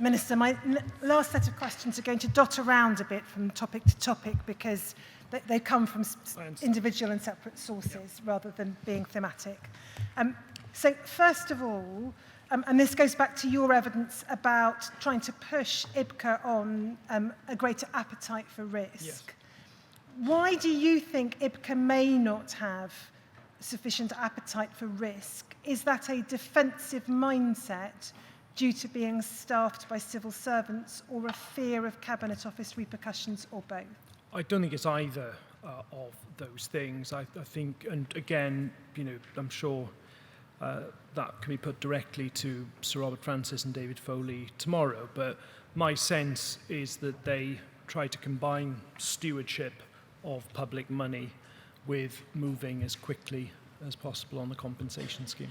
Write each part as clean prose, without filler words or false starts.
Minister, my last set of questions are going to dot around a bit from topic to topic because they come from individual and separate sources rather than being thematic. So first of all, and this goes back to your evidence about trying to push IBCA on a greater appetite for risk. Yes. Why do you think IBCA may not have sufficient appetite for risk? Is that a defensive mindset due to being staffed by civil servants or a fear of Cabinet Office repercussions or both? I don't think it's either of those things. I think, and again, I'm sure that can be put directly to Sir Robert Francis and David Foley tomorrow, but my sense is that they try to combine stewardship of public money with moving as quickly as possible on the compensation scheme.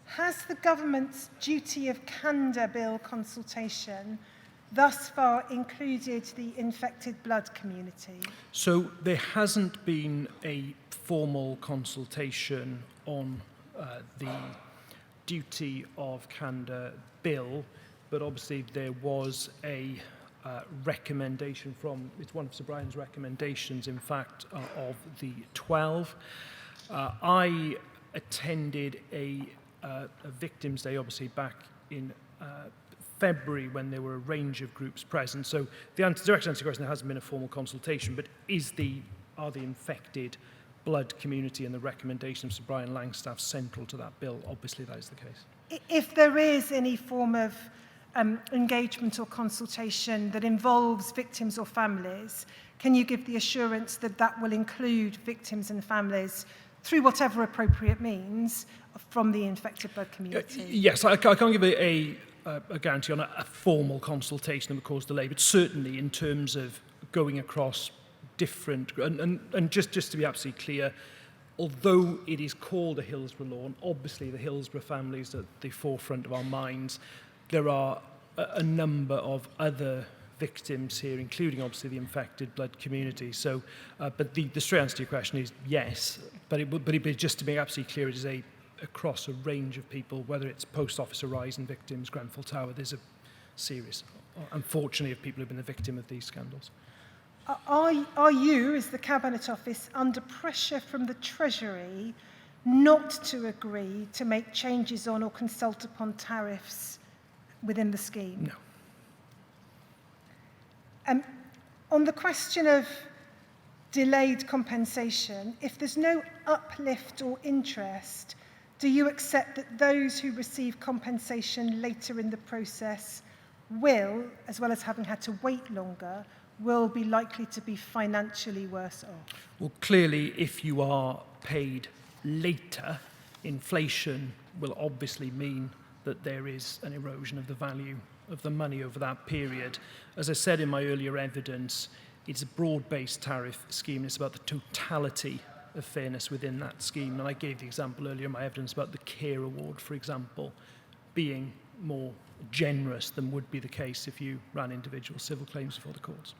Has the government's duty of candour bill consultation thus far included the infected blood community? So there hasn't been a formal consultation on the duty of candour bill, but obviously there was a recommendation from, it's one of Sir Brian's recommendations, in fact, of the 12. I attended a Victims' Day, obviously, back in February when there were a range of groups present. So the direct answer to your question, there hasn't been a formal consultation, but are the infected blood community and the recommendation of Sir Brian Langstaff central to that bill? Obviously, that is the case. If there is any form of engagement or consultation that involves victims or families, can you give the assurance that that will include victims and families through whatever appropriate means from the infected blood community? Yes, I can't give a guarantee on a formal consultation that would cause delay, but certainly in terms of going across different, and just to be absolutely clear, although it is called a Hillsborough law, and obviously the Hillsborough family is at the forefront of our minds, there are a number of other victims here, including obviously the infected blood community. So, but the straight answer to your question is yes, but just to be absolutely clear, it is across a range of people, whether it's Post Office Horizon victims, Grenfell Tower. There's a series, unfortunately, of people who've been the victim of these scandals. Are you, as the Cabinet Office, under pressure from the Treasury not to agree to make changes on or consult upon tariffs within the scheme? No. On the question of delayed compensation, if there's no uplift or interest, do you accept that those who receive compensation later in the process will, as well as having had to wait longer, will be likely to be financially worse off? Well, clearly, if you are paid later, inflation will obviously mean that there is an erosion of the value of the money over that period. As I said in my earlier evidence, it's a broad-based tariff scheme. It's about the totality of fairness within that scheme. And I gave the example earlier in my evidence about the care award, for example, being more generous than would be the case if you ran individual civil claims before the courts.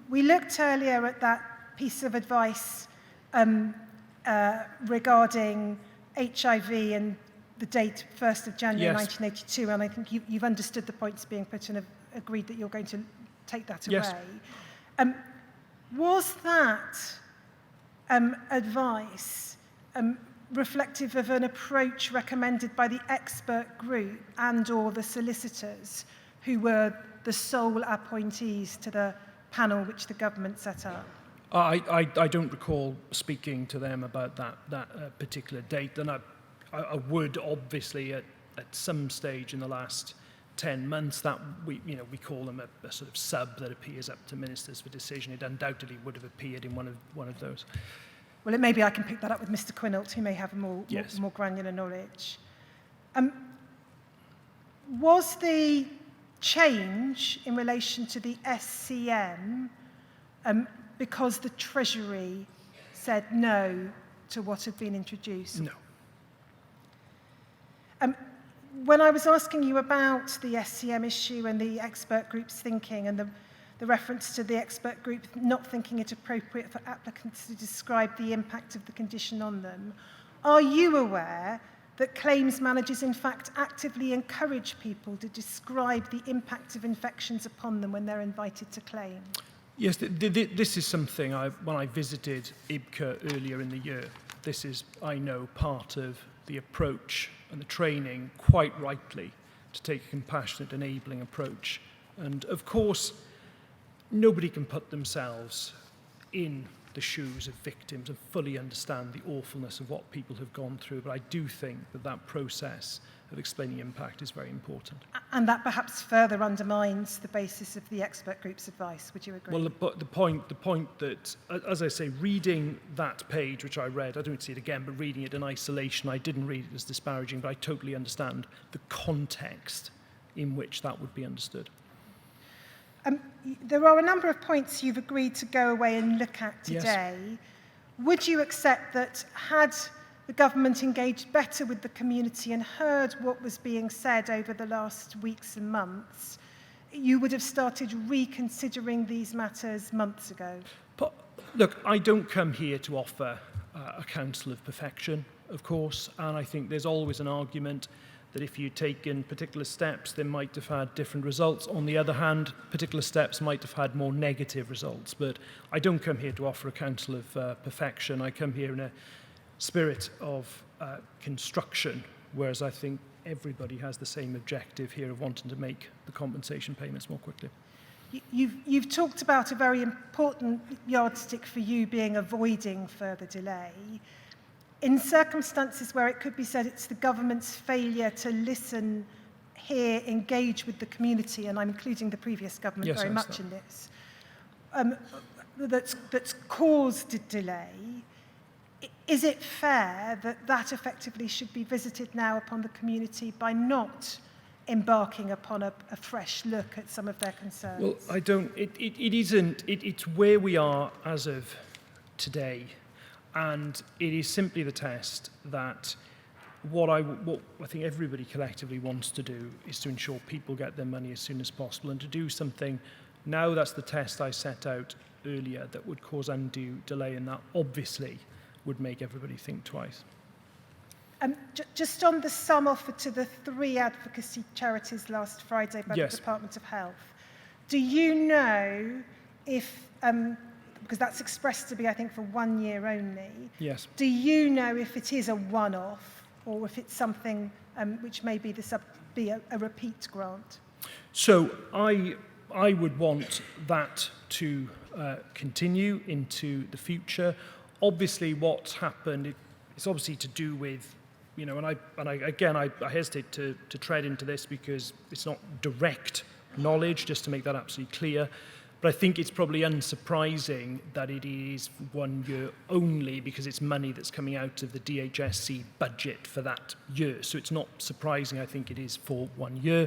We looked earlier at that piece of advice regarding HIV and the date 1st of January 1982, and I think you've understood the points being put and have agreed that you're going to take that away. Yes. Was that advice reflective of an approach recommended by the expert group and or the solicitors who were the sole appointees to the panel which the government set up? I don't recall speaking to them about that particular date, and I would obviously at some stage in the last 10 months that we call them a sort of sub that appears up to ministers for decision. It undoubtedly would have appeared in one of those. Well, maybe I can pick that up with Mr. Quinault, who may have more granular knowledge. Was the change in relation to the SCM because the Treasury said no to what had been introduced? No. When I was asking you about the SCM issue and the expert group's thinking and the reference to the expert group not thinking it appropriate for applicants to describe the impact of the condition on them, are you aware that claims managers in fact actively encourage people to describe the impact of infections upon them when they're invited to claim? Yes, this is something when I visited IBCA earlier in the year, this is, I know, part of the approach and the training, quite rightly, to take a compassionate, enabling approach. And of course, nobody can put themselves in the shoes of victims and fully understand the awfulness of what people have gone through. But I do think that process of explaining impact is very important. And that perhaps further undermines the basis of the expert group's advice. Would you agree? Well, the point that, as I say, reading that page, which I read, I don't see it again, but reading it in isolation, I didn't read it as disparaging, but I totally understand the context in which that would be understood. There are a number of points you've agreed to go away and look at today. Yes. Would you accept that had the government engaged better with the community and heard what was being said over the last weeks and months, you would have started reconsidering these matters months ago? But, look, I don't come here to offer a counsel of perfection, of course, and I think there's always an argument that if you'd taken particular steps, they might have had different results. On the other hand, particular steps might have had more negative results. But I don't come here to offer a counsel of perfection. I come here in a spirit of construction, whereas I think everybody has the same objective here of wanting to make the compensation payments more quickly. You've talked about a very important yardstick for you being avoiding further delay. In circumstances where it could be said it's the government's failure to listen, hear, engage with the community, and I'm including the previous government very much in this, that's caused a delay, is it fair that that effectively should be visited now upon the community by not embarking upon a fresh look at some of their concerns? Well, it isn't, it's where we are as of today. And it is simply the test that what I think everybody collectively wants to do is to ensure people get their money as soon as possible, and to do something now. That's the test I set out earlier that would cause undue delay, and that obviously would make everybody think twice. Just on the sum offered to the 3 advocacy charities last Friday by the Department of Health, do you know if because that's expressed to be, I think, for 1 year only. Yes. Do you know if it is a one-off or if it's something which may be a repeat grant? So I would want that to continue into the future. Obviously, what's happened, it's obviously to do with, you know, and I hesitate to tread into this because it's not direct knowledge, just to make that absolutely clear. But I think it's probably unsurprising that it is 1 year only because it's money that's coming out of the DHSC budget for that year. So it's not surprising, I think it is for 1 year.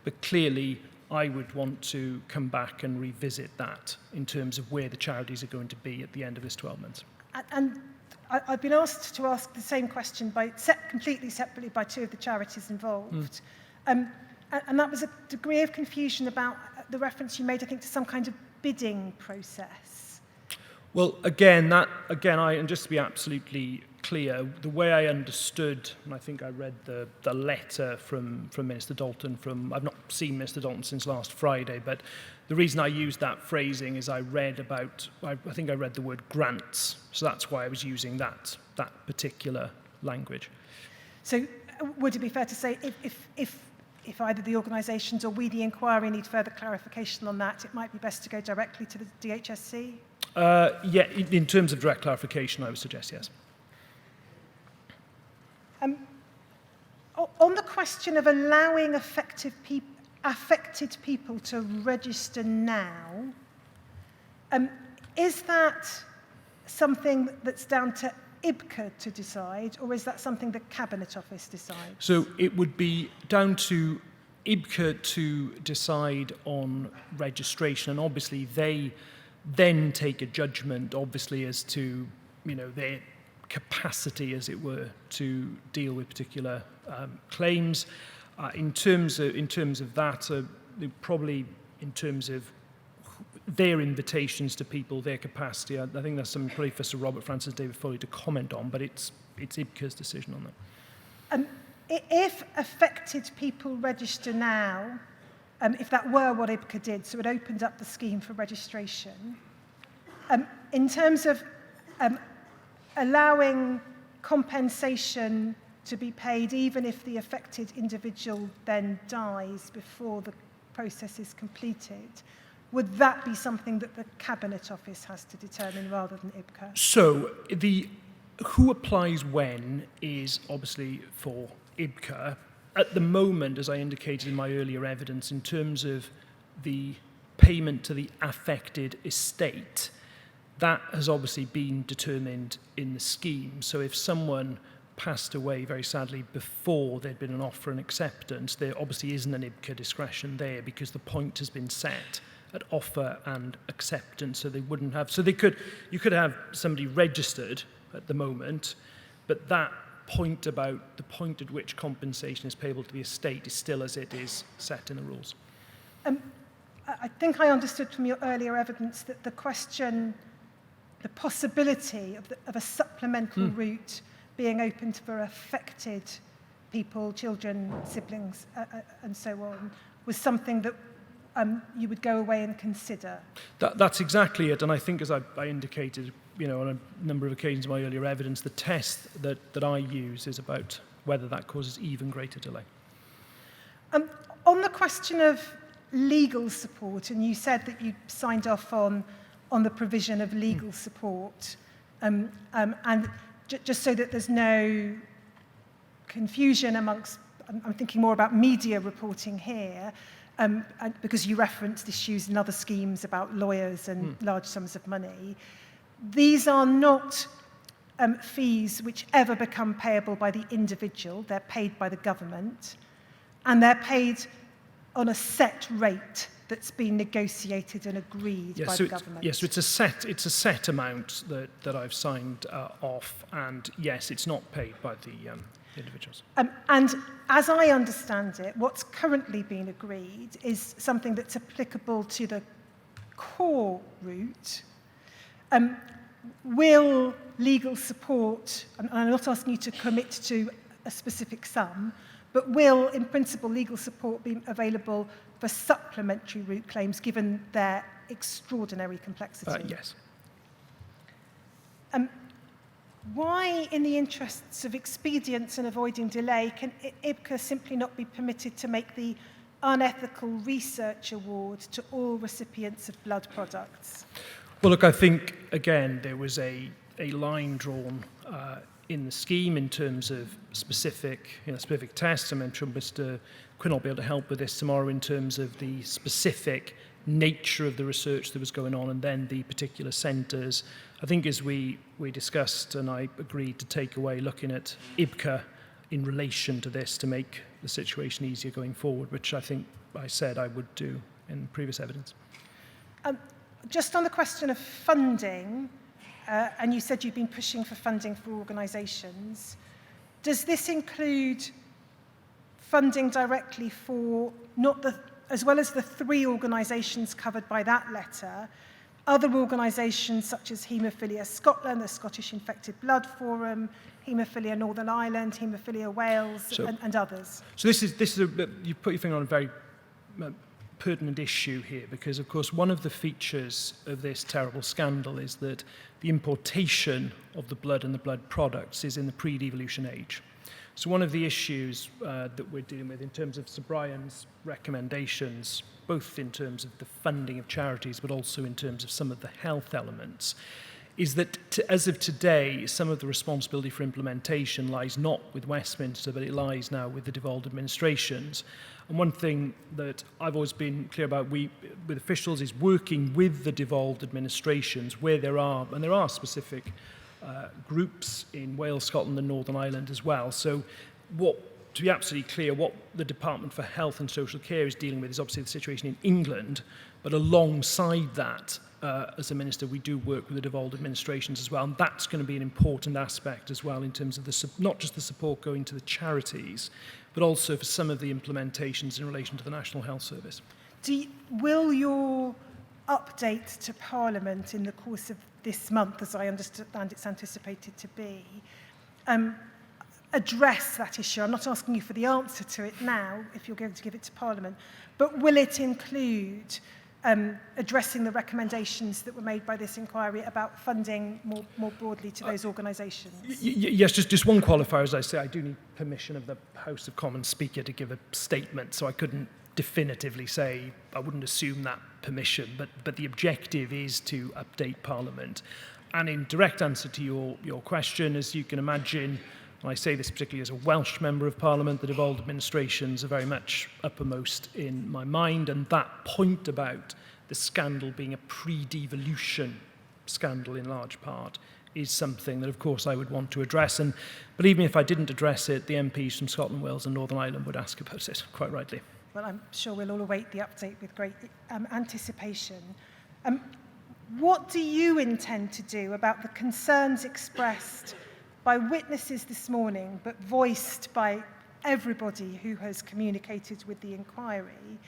But clearly, I would want to come back and revisit that in terms of where the charities are going to be at the end of this 12 months. And I've been asked to ask the same question completely separately by 2 of the charities involved. And that was a degree of confusion about the reference you made, I think, to some kind of bidding process. Well, and just to be absolutely clear, the way I understood, and I think I read the letter from Minister Dalton I've not seen Minister Dalton since last Friday, but the reason I used that phrasing is I think I read the word grants, so that's why I was using that particular language. So would it be fair to say if either the organisations or we, the inquiry, need further clarification on that, it might be best to go directly to the DHSC? Yeah, in terms of direct clarification, I would suggest yes. On the question of allowing affected people to register now, is that something that's down to IBCA to decide, or is that something the Cabinet Office decides? So it would be down to IBCA to decide on registration, and obviously they then take a judgment, obviously, as to, you know, their capacity, as it were, to deal with particular claims. In terms of that, probably in terms of their invitations to people, their capacity, I think that's something probably for Sir Robert Francis David Foley to comment on, but it's IBCA's decision on that. If affected people register now, if that were what IBCA did, so it opened up the scheme for registration, in terms of allowing compensation to be paid even if the affected individual then dies before the process is completed, would that be something that the Cabinet Office has to determine rather than IBCA? So the who applies when is obviously for IBCA. At the moment, as I indicated in my earlier evidence, in terms of the payment to the affected estate, that has obviously been determined in the scheme. So if someone passed away very sadly before there'd been an offer and acceptance, there obviously isn't an IBCA discretion there because the point has been set at offer and acceptance, so they wouldn't have. So you could have somebody registered at the moment, but that point about the point at which compensation is payable to the estate is still as it is set in the rules. I think I understood from your earlier evidence that the question, the possibility of a supplemental route being opened for affected people, children, siblings, and so on, was something that you would go away and consider. That's exactly it, and I think, as I indicated, on a number of occasions in my earlier evidence, the test that I use is about whether that causes even greater delay. On the question of legal support, and you said that you signed off on the provision of legal support, and just so that there's no confusion amongst, I'm thinking more about media reporting here, because you referenced issues in other schemes about lawyers and large sums of money. These are not fees which ever become payable by the individual. They're paid by the government, and they're paid on a set rate that's been negotiated and agreed by the government. Yes, so it's a set amount that I've signed off, and yes, it's not paid by the individuals. And as I understand it, what's currently been agreed is something that's applicable to the core route. Will legal support, and I'm not asking you to commit to a specific sum, but will, in principle, legal support be available for supplementary route claims given their extraordinary complexity? Yes. Why, in the interests of expedience and avoiding delay, can IBCA simply not be permitted to make the unethical research award to all recipients of blood products? Well, look, I think, again, there was a line drawn in the scheme in terms of specific tests. I'm sure Mr. Quinn will be able to help with this tomorrow in terms of the specific nature of the research that was going on and then the particular centres. I think as we discussed and I agreed to take away looking at IBCA in relation to this to make the situation easier going forward, which I think I said I would do in previous evidence. Just on the question of funding, and you said you've been pushing for funding for organisations, does this include funding directly for as well as the 3 organisations covered by that letter, other organisations such as Haemophilia Scotland, the Scottish Infected Blood Forum, Haemophilia Northern Ireland, Haemophilia Wales, and others? So this is you put your finger on a very pertinent issue here, because of course one of the features of this terrible scandal is that the importation of the blood and the blood products is in the pre-devolution age. So one of the issues that we're dealing with in terms of Sir Brian's recommendations, both in terms of the funding of charities but also in terms of some of the health elements, is that as of today, some of the responsibility for implementation lies not with Westminster, but it lies now with the devolved administrations. And one thing that I've always been clear about with officials is working with the devolved administrations where there are specific groups in Wales, Scotland and Northern Ireland as well. So to be absolutely clear, what the Department for Health and Social Care is dealing with is obviously the situation in England, but alongside that, as a minister, we do work with the devolved administrations as well, and that's going to be an important aspect as well in terms of not just the support going to the charities, but also for some of the implementations in relation to the National Health Service. Will your update to Parliament in the course of this month, as I understand it's anticipated to be, address that issue? I'm not asking you for the answer to it now, if you're going to give it to Parliament, but will it include addressing the recommendations that were made by this inquiry about funding more broadly to those organisations? Yes, just one qualifier, as I say, I do need permission of the House of Commons Speaker to give a statement, so I couldn't definitively say, I wouldn't assume that permission, but the objective is to update Parliament. And in direct answer to your question, as you can imagine, and I say this particularly as a Welsh Member of Parliament, the devolved administrations are very much uppermost in my mind, and that point about the scandal being a pre-devolution scandal in large part is something that, of course, I would want to address. And believe me, if I didn't address it, the MPs from Scotland, Wales and Northern Ireland would ask about it, quite rightly. Well, I'm sure we'll all await the update with great anticipation. What do you intend to do about the concerns expressed by witnesses this morning, but voiced by everybody who has communicated with the inquiry,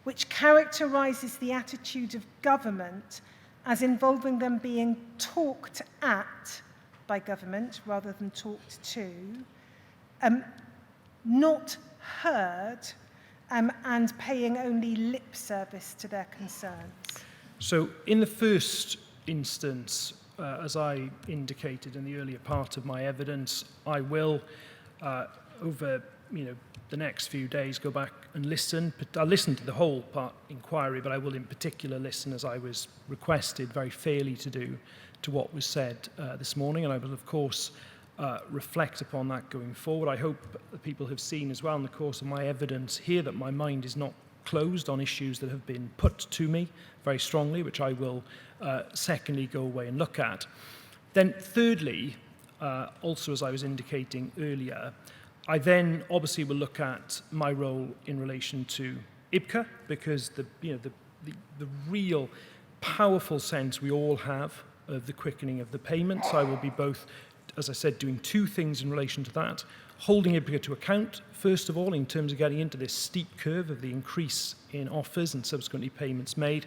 which characterises the attitude of government as involving them being talked at by government rather than talked to, not heard, and paying only lip service to their concerns? So in the first instance, as I indicated in the earlier part of my evidence, I will, over the next few days, go back and listen. I'll listen to the whole inquiry, but I will in particular listen, as I was requested very fairly to do, to what was said this morning, and I will, of course, reflect upon that going forward. I hope that people have seen as well in the course of my evidence here that my mind is not closed on issues that have been put to me very strongly, which I will secondly go away and look at. Then thirdly, also as I was indicating earlier, I then obviously will look at my role in relation to IBCA, because the real powerful sense we all have of the quickening of the payments. I will be both, as I said, doing two things in relation to that: holding IBCA to account, first of all, in terms of getting into this steep curve of the increase in offers and subsequently payments made,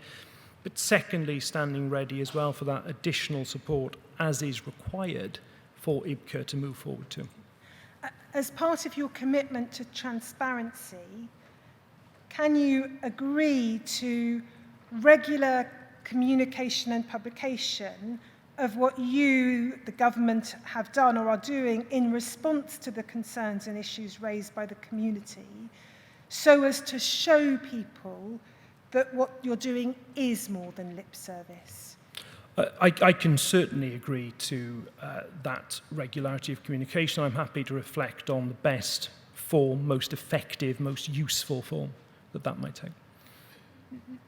but secondly, standing ready as well for that additional support as is required for IBCA to move forward to. As part of your commitment to transparency, can you agree to regular communication and publication of what you, the government, have done or are doing in response to the concerns and issues raised by the community, so as to show people that what you're doing is more than lip service? I can certainly agree to that regularity of communication. I'm happy to reflect on the best form, most effective, most useful form that might take.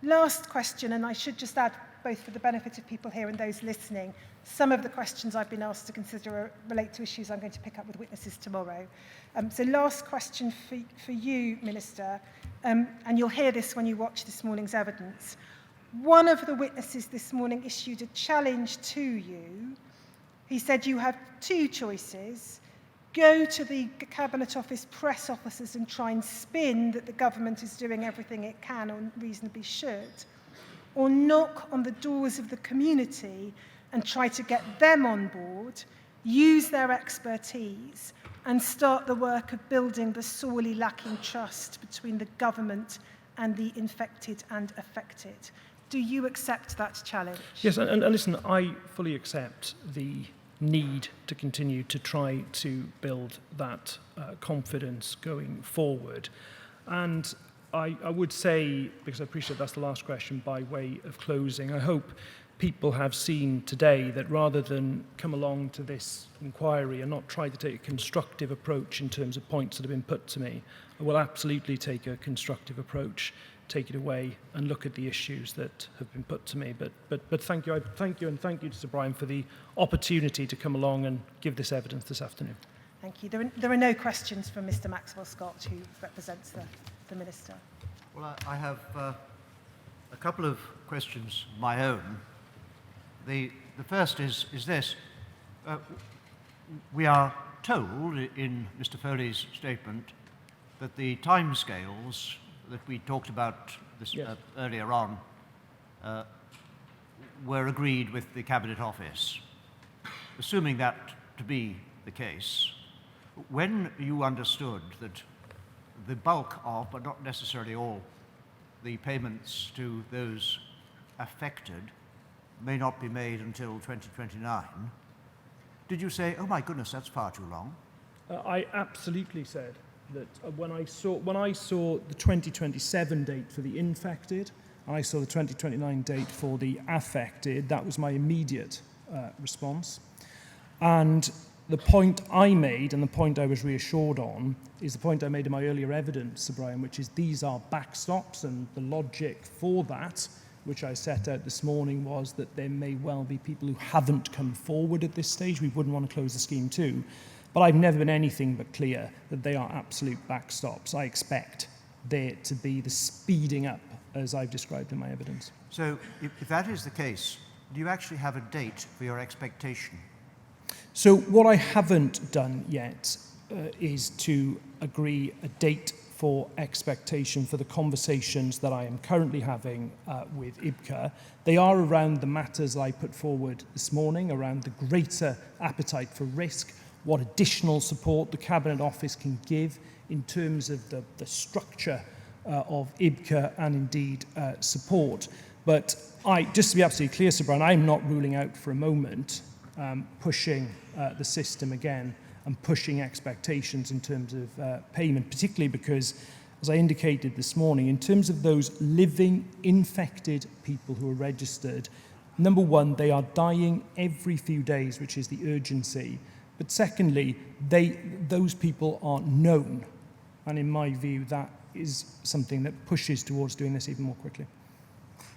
Last question, and I should just add, both for the benefit of people here and those listening, some of the questions I've been asked to consider relate to issues I'm going to pick up with witnesses tomorrow. So last question for you, Minister, and you'll hear this when you watch this morning's evidence. One of the witnesses this morning issued a challenge to you. He said you have two choices: go to the Cabinet Office press officers and try and spin that the government is doing everything it can or reasonably should, or knock on the doors of the community and try to get them on board, use their expertise, and start the work of building the sorely lacking trust between the government and the infected and affected. Do you accept that challenge? Yes, and listen, I fully accept the need to continue to try to build that confidence going forward. And I would say, because I appreciate that's the last question, by way of closing, I hope people have seen today that rather than come along to this inquiry and not try to take a constructive approach in terms of points that have been put to me, I will absolutely take a constructive approach, take it away and look at the issues that have been put to me. But thank you. Thank you to Sir Brian for the opportunity to come along and give this evidence this afternoon. Thank you. There are no questions from Mr. Maxwell Scott, who represents the Minister. Well, I have a couple of questions of my own. The first is this. We are told in Mr. Foley's statement that the timescales that we talked about this, yes, earlier on were agreed with the Cabinet Office. Assuming that to be the case, when you understood that the bulk of, but not necessarily all, the payments to those affected may not be made until 2029, did you say, oh my goodness, that's far too long? I absolutely said that when I saw the 2027 date for the infected, I saw the 2029 date for the affected, that was my immediate response. And the point I made, and the point I was reassured on, is the point I made in my earlier evidence, Sir Brian, which is these are backstops, and the logic for that, which I set out this morning, was that there may well be people who haven't come forward at this stage. We wouldn't want to close the scheme too. But I've never been anything but clear that they are absolute backstops. I expect there to be the speeding up, as I've described in my evidence. So if that is the case, do you actually have a date for your expectation? So what I haven't done yet is to agree a date for expectation for the conversations that I am currently having with IBCA. They are around the matters I put forward this morning, around the greater appetite for risk, what additional support the Cabinet Office can give in terms of the structure of IBCA and indeed support. But just to be absolutely clear, Sir Brian, I'm not ruling out for a moment pushing the system again and pushing expectations in terms of payment, particularly because, as I indicated this morning, in terms of those living infected people who are registered, number one, they are dying every few days, which is the urgency. But secondly, those people are known. And in my view, that is something that pushes towards doing this even more quickly.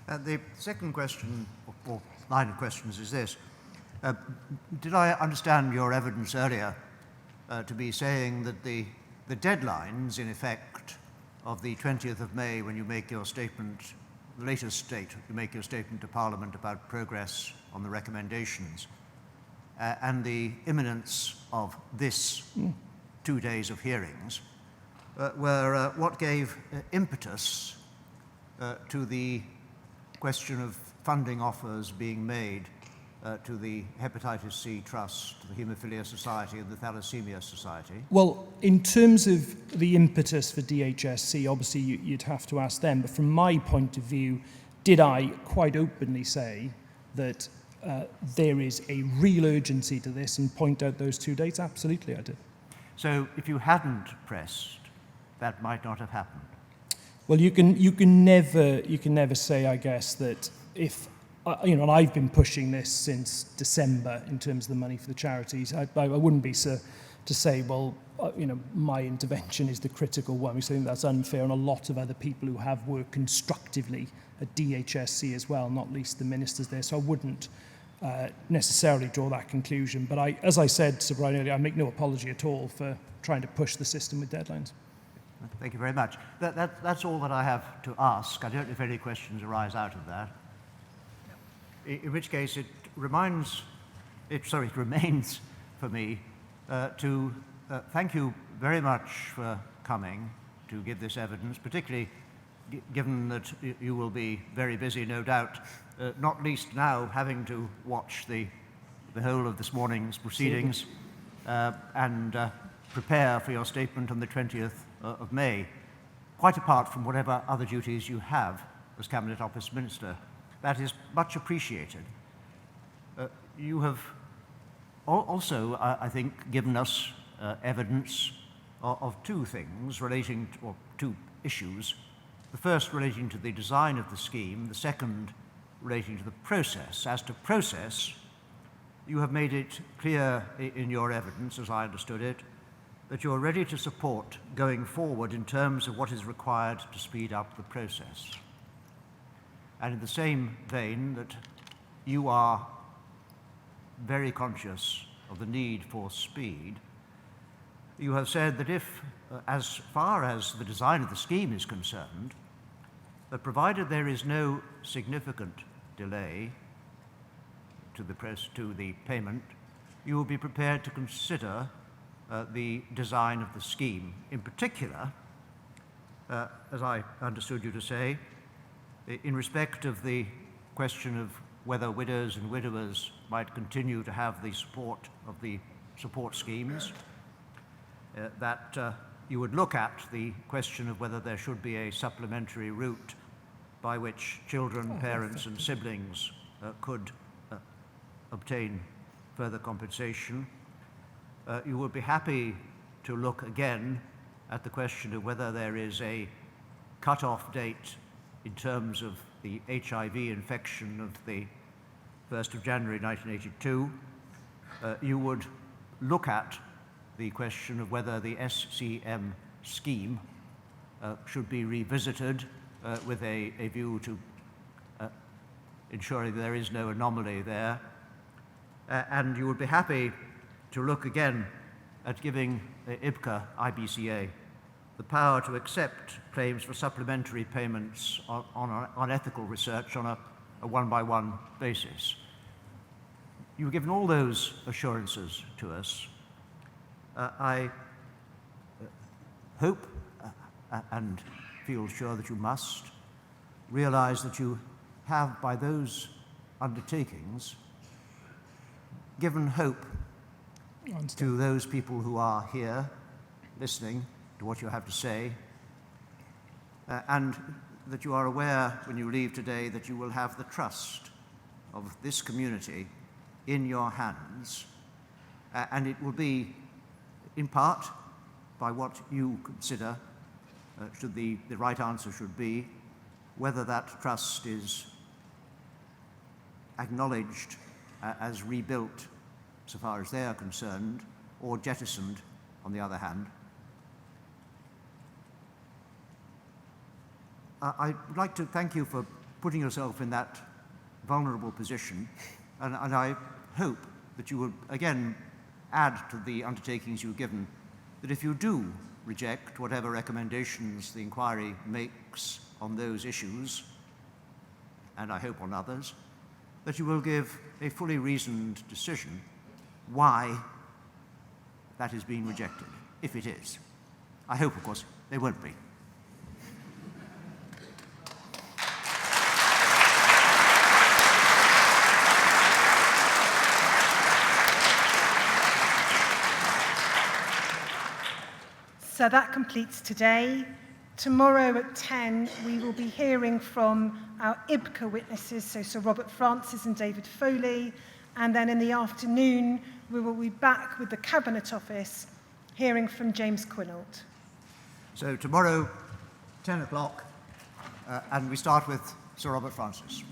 The second question, or line of questions, is this. Did I understand your evidence earlier to be saying that the deadlines, in effect, of the 20th of May, when you make your statement, the latest date, you make your statement to Parliament about progress on the recommendations, and the imminence of this 2 days of hearings, were what gave impetus to the question of funding offers being made to the Hepatitis C Trust, to the Haemophilia Society and the Thalassemia Society? Well, in terms of the impetus for DHSC, obviously you'd have to ask them, but from my point of view, did I quite openly say that there is a real urgency to this and point out those 2 dates? Absolutely, I did. So if you hadn't pressed, that might not have happened? Well, you can never say, I guess, that if and I've been pushing this since December in terms of the money for the charities. I wouldn't be to say, well, my intervention is the critical one. We think that's unfair, and a lot of other people who have worked constructively at DHSC as well, not least the ministers there. So I wouldn't necessarily draw that conclusion. But as I said, Sir Brian, earlier, I make no apology at all for trying to push the system with deadlines. Thank you very much. That's all that I have to ask. I don't know if any questions arise out of that. In which case, it remains for me to thank you very much for coming to give this evidence, particularly given that you will be very busy, no doubt, not least now having to watch the whole of this morning's proceedings and prepare for your statement on the 20th of May, quite apart from whatever other duties you have as Cabinet Office Minister. That is much appreciated. You have also, I think, given us evidence of two things relating to, or two issues. The first relating to the design of the scheme, the second relating to the process. As to process, you have made it clear in your evidence, as I understood it, that you're ready to support going forward in terms of what is required to speed up the process. And in the same vein, that you are very conscious of the need for speed, you have said that if, as far as the design of the scheme is concerned, that provided there is no significant delay to the payment, you will be prepared to consider the design of the scheme. In particular, as I understood you to say, in respect of the question of whether widows and widowers might continue to have the support of the support schemes, that you would look at the question of whether there should be a supplementary route by which children, parents and siblings could obtain further compensation. You would be happy to look again at the question of whether there is a cut-off date in terms of the HIV infection of the 1st of January 1982. You would look at the question of whether the SCM scheme should be revisited with a view to ensuring there is no anomaly there. And you would be happy to look again at giving IBCA the power to accept claims for supplementary payments on ethical research on a one-by-one basis. You've given all those assurances to us. I hope and feel sure that you must realize that you have, by those undertakings, given hope to those people who are here listening to what you have to say, and that you are aware when you leave today that you will have the trust of this community in your hands, and it will be in part by what you consider the right answer should be, whether that trust is acknowledged as rebuilt so far as they are concerned, or jettisoned on the other hand. I'd like to thank you for putting yourself in that vulnerable position, and I hope that you will again add to the undertakings you've given that if you do reject whatever recommendations the inquiry makes on those issues, and I hope on others, that you will give a fully reasoned decision why that is being rejected, if it is. I hope, of course, they won't be. So that completes today. Tomorrow at 10, we will be hearing from our IBCA witnesses, so Sir Robert Francis and David Foley, and then in the afternoon, we will be back with the Cabinet Office, hearing from James Quinault. So tomorrow, 10 o'clock, and we start with Sir Robert Francis.